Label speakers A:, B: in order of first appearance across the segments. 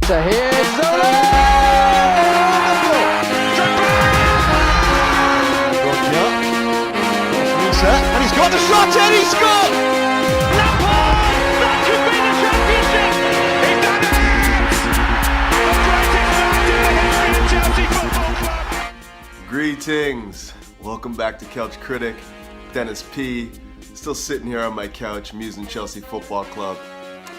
A: So here's Zola!
B: And he's got the shot and he scored!
C: Lampard! That could be the championship! He's done it! The greatest man in the history of Chelsea Football Club!
B: Greetings! Welcome back to Couch Critic. Dennis P. Still sitting here on my couch, musing Chelsea Football Club.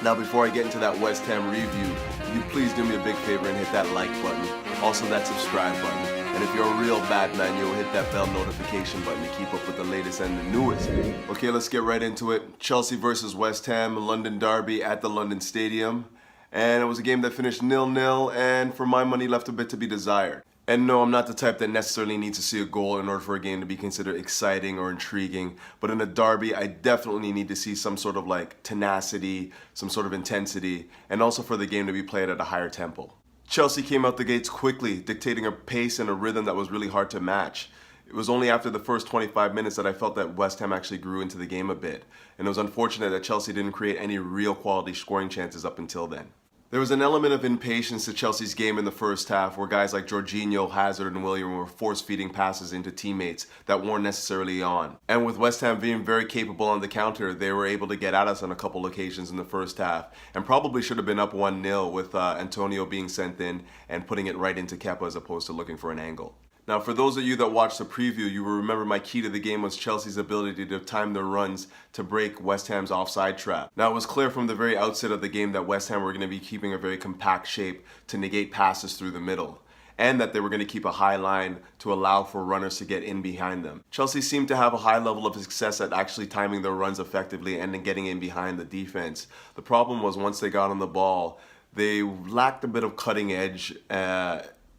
B: Now, before I get into that West Ham review, will you please do me a big favor and hit that like button, also that subscribe button. And if you're a real bad man, you'll hit that bell notification button to keep up with the latest and the newest. Okay, let's get right into it. Chelsea versus West Ham, London derby at the London Stadium. And it was a game that finished 0-0 and for my money left a bit to be desired. And no, I'm not the type that necessarily needs to see a goal in order for a game to be considered exciting or intriguing. But in a derby, I definitely need to see some sort of like tenacity, some sort of intensity, and also for the game to be played at a higher tempo. Chelsea came out the gates quickly, dictating a pace and a rhythm that was really hard to match. It was only after the first 25 minutes that I felt that West Ham actually grew into the game a bit. And it was unfortunate that Chelsea didn't create any real quality scoring chances up until then. There was an element of impatience to Chelsea's game in the first half where guys like Jorginho, Hazard, and Willian were force-feeding passes into teammates that weren't necessarily on. And with West Ham being very capable on the counter, they were able to get at us on a couple occasions in the first half and probably should have been up 1-0 with Antonio being sent in and putting it right into Kepa as opposed to looking for an angle. Now, for those of you that watched the preview, you will remember my key to the game was Chelsea's ability to time their runs to break West Ham's offside trap. Now, it was clear from the very outset of the game that West Ham were going to be keeping a very compact shape to negate passes through the middle, and that they were going to keep a high line to allow for runners to get in behind them. Chelsea seemed to have a high level of success at actually timing their runs effectively and then getting in behind the defense. The problem was once they got on the ball, they lacked a bit of cutting edge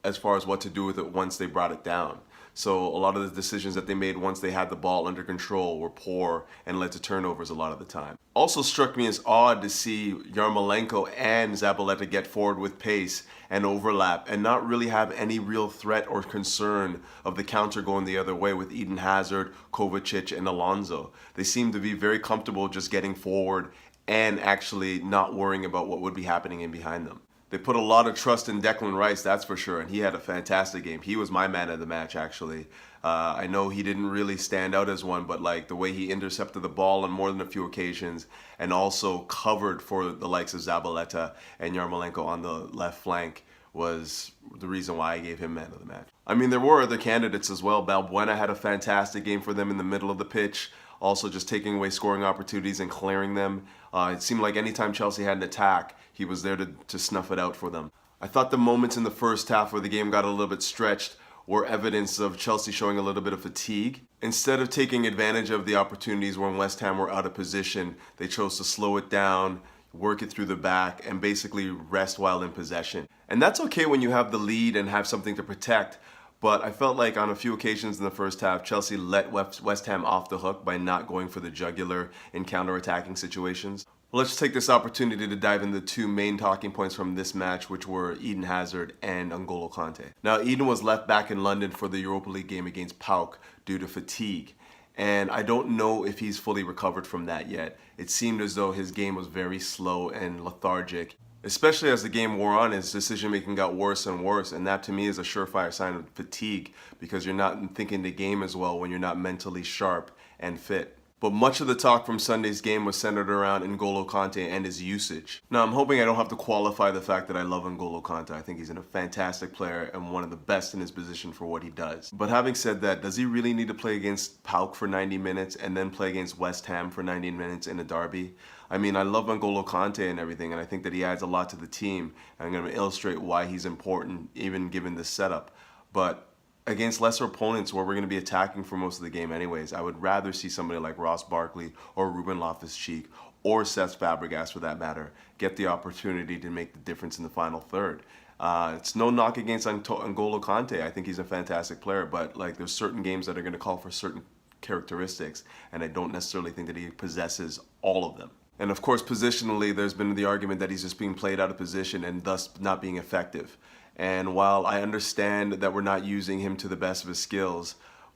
B: as far as what to do with it once they brought it down. So a lot of the decisions that they made once they had the ball under control were poor and led to turnovers a lot of the time. Also struck me as odd to see Yarmolenko and Zabaleta get forward with pace and overlap and not really have any real threat or concern of the counter going the other way with Eden Hazard, Kovacic, and Alonso. They seemed to be very comfortable just getting forward and actually not worrying about what would be happening in behind them. They put a lot of trust in Declan Rice, that's for sure, and he had a fantastic game. He was my man of the match, actually. I know he didn't really stand out as one, but like the way he intercepted the ball on more than a few occasions and also covered for the likes of Zabaleta and Yarmolenko on the left flank was the reason why I gave him man of the match. I mean, there were other candidates as well. Balbuena had a fantastic game for them in the middle of the pitch, also just taking away scoring opportunities and clearing them. It seemed like anytime Chelsea had an attack, he was there to snuff it out for them. I thought the moments in the first half where the game got a little bit stretched were evidence of Chelsea showing a little bit of fatigue. Instead of taking advantage of the opportunities when West Ham were out of position, they chose to slow it down, work it through the back, and basically rest while in possession. And that's okay when you have the lead and have something to protect, but I felt like on a few occasions in the first half, Chelsea let West Ham off the hook by not going for the jugular in counter-attacking situations. Well, let's take this opportunity to dive into the two main talking points from this match, which were Eden Hazard and N'Golo Kanté. Now, Eden was left back in London for the Europa League game against PAOK due to fatigue, and I don't know if he's fully recovered from that yet. It seemed as though his game was very slow and lethargic. Especially as the game wore on, his decision-making got worse and worse, and that to me is a surefire sign of fatigue because you're not thinking the game as well when you're not mentally sharp and fit. But much of the talk from Sunday's game was centered around N'Golo Kanté and his usage. Now, I'm hoping I don't have to qualify the fact that I love N'Golo Kanté. I think he's a fantastic player and one of the best in his position for what he does. But having said that, does he really need to play against PAOK for 90 minutes and then play against West Ham for 90 minutes in a derby? I mean, I love N'Golo Kanté and everything, and I think that he adds a lot to the team. I'm going to illustrate why he's important, even given this setup. But against lesser opponents where we're going to be attacking for most of the game anyways, I would rather see somebody like Ross Barkley or Ruben Loftus-Cheek or Cesc Fabregas for that matter get the opportunity to make the difference in the final third. It's no knock against N'Golo Kanté. I think he's a fantastic player, but like there's certain games that are going to call for certain characteristics, and I don't necessarily think that he possesses all of them. And of course, positionally, there's been the argument that he's just being played out of position and thus not being effective. And while I understand that we're not using him to the best of his skills,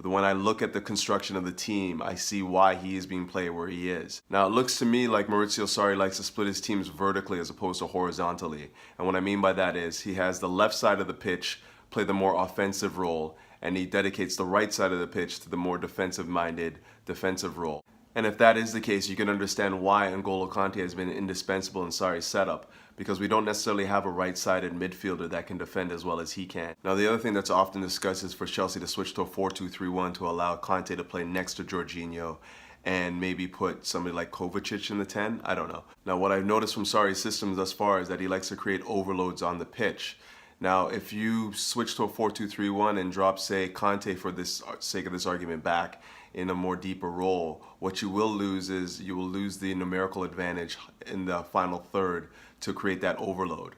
B: when I look at the construction of the team, I see why he is being played where he is. Now, it looks to me like Maurizio Sarri likes to split his teams vertically as opposed to horizontally. And what I mean by that is he has the left side of the pitch play the more offensive role, and he dedicates the right side of the pitch to the more defensive-minded defensive role. And if that is the case, you can understand why N'Golo Kanté has been indispensable in Sarri's setup, because we don't necessarily have a right-sided midfielder that can defend as well as he can. Now, the other thing that's often discussed is for Chelsea to switch to a 4-2-3-1 to allow Kanté to play next to Jorginho and maybe put somebody like Kovacic in the 10. I don't know. Now, what I've noticed from Sarri's systems thus far is that he likes to create overloads on the pitch. Now, if you switch to a 4-2-3-1 and drop, say, Kanté for this sake of this argument back in a more deeper role, what you will lose is you will lose the numerical advantage in the final third to create that overload.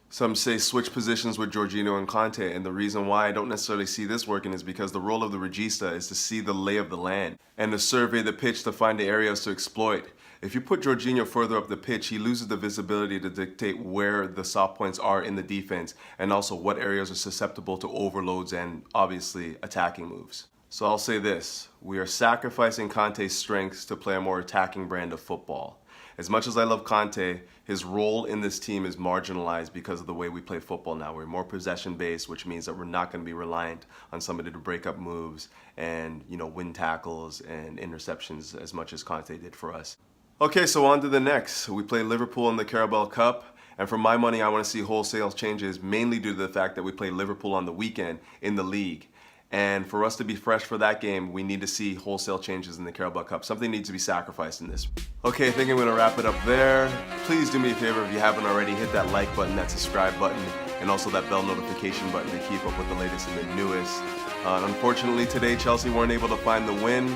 B: Some say switch positions with Jorginho and Kanté, and the reason why I don't necessarily see this working is because the role of the regista is to see the lay of the land and to survey the pitch to find the areas to exploit. If you put Jorginho further up the pitch, he loses the visibility to dictate where the soft points are in the defense and also what areas are susceptible to overloads and obviously attacking moves. So I'll say this, we are sacrificing Kanté's strengths to play a more attacking brand of football. As much as I love Kanté, his role in this team is marginalized because of the way we play football now. We're more possession-based, which means that we're not going to be reliant on somebody to break up moves and, win tackles and interceptions as much as Kanté did for us. Okay, so on to the next. We play Liverpool in the Carabao Cup, and for my money, I want to see wholesale changes, mainly due to the fact that we play Liverpool on the weekend in the league. And for us to be fresh for that game, we need to see wholesale changes in the Carabao Cup. Something needs to be sacrificed in this. Okay, I think I'm going to wrap it up there. Please do me a favor, if you haven't already, hit that like button, that subscribe button, and also that bell notification button to keep up with the latest and the newest. Unfortunately, today Chelsea weren't able to find the win.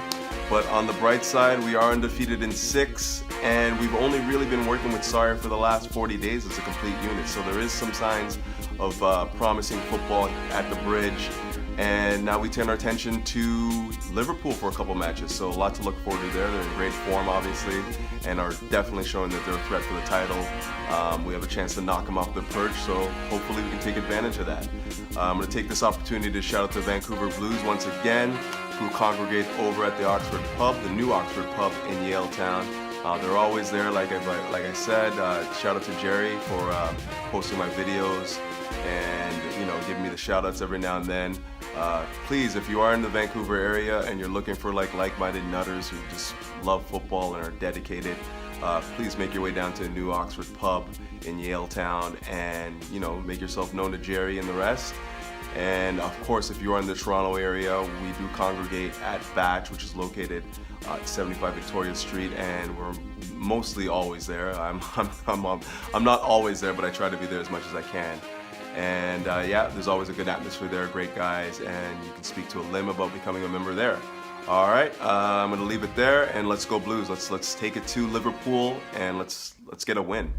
B: But on the bright side, we are undefeated in 6, and we've only really been working with Sarri for the last 40 days as a complete unit. So there is some signs of promising football at the bridge. And now we turn our attention to Liverpool for a couple matches. So a lot to look forward to there. They're in great form, obviously, and are definitely showing that they're a threat for the title. We have a chance to knock them off the perch, so hopefully we can take advantage of that. I'm going to take this opportunity to shout out to Vancouver Blues once again, who congregate over at the Oxford Pub, the new Oxford Pub in Yale Town. They're always there, like I said. Shout out to Jerry for posting my videos and giving me the shout outs every now and then. Please, if you are in the Vancouver area and you're looking for like-minded nutters who just love football and are dedicated, please make your way down to the new Oxford Pub in Yale Town and make yourself known to Jerry and the rest. And of course, if you are in the Toronto area, we do congregate at Batch, which is located at 75 Victoria Street, and we're mostly always there. I'm not always there, but I try to be there as much as I can. And yeah, there's always a good atmosphere there, great guys, and you can speak to a limb about becoming a member there. All right, I'm gonna leave it there, and let's go Blues. Let's take it to Liverpool, and let's get a win.